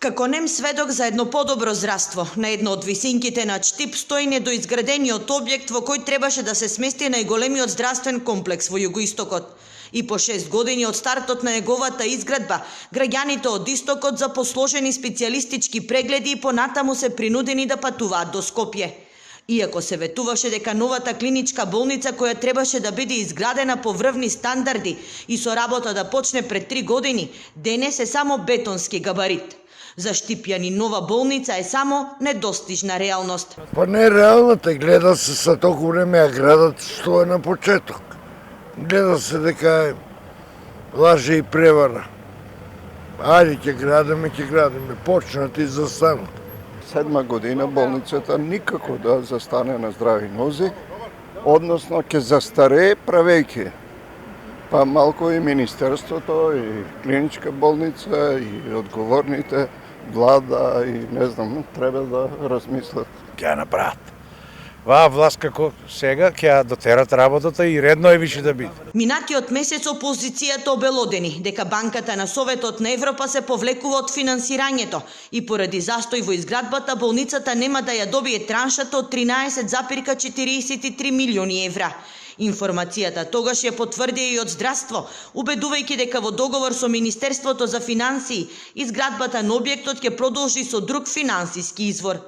Како нем сведок за едно подобро здравство, на едно од висинките на Штип стои недоизградениот објект во кој требаше да се смести најголемиот здравствен комплекс во југоистокот. И по 6 години од стартот на неговата изградба, граѓаните од истокот за посложени специјалистички прегледи и понатаму се принудени да патуваат до Скопје. Иако се ветуваше дека новата клиничка болница која требаше да биде изградена по врвни стандарди и со работа да почне пред 3 години, денес е само бетонски габарит. За Штипјани нова болница е само недостижна реалност. Па не реалната, гледа се за толку време, а градот што е на почеток. Гледа се дека е лаже и превара. Ајде ќе градиме, почнат и застанат. 7 година болницата никако да застане на здрави нози, односно ќе застарее правејќи. Па малку и Министерството, и клиничка болница, и одговорните, влада, и не знам, треба да размислат. Ќе ја направат. Ваа власт како сега ќе ја дотерат работата и редно е више да биде. Минатиот месец опозицијата обелодени дека Банката на Советот на Европа се повлекува од финансирањето и поради застој во изградбата болницата нема да ја добие траншата од 13,43 милиони евра. Информацијата тогаш ја потврдија и од здравство, убедувајќи дека во договор со Министерството за финансии изградбата на објектот ќе продолжи со друг финансиски извор.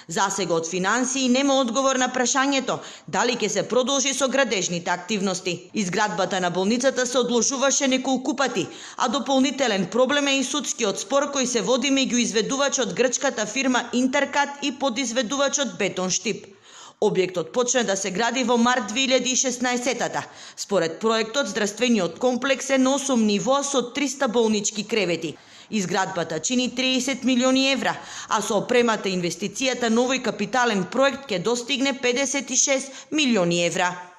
Засега од финансии нема одговор на прашањето дали ќе се продолжи со градежните активности. Изградбата на болницата се одложуваше неколку пати, а дополнителен проблем е и судскиот спор кој се води меѓу изведувачот грчката фирма Интеркат и подизведувачот Бетон Штип. Објектот почна да се гради во март 2016-та. Според проектот, здравствениот комплекс е на 8 нивоа со 300 болнички кревети. Изградбата чини 30 милиони евра, а со опремата инвестицијата новој капитален проект ќе достигне 56 милиони евра.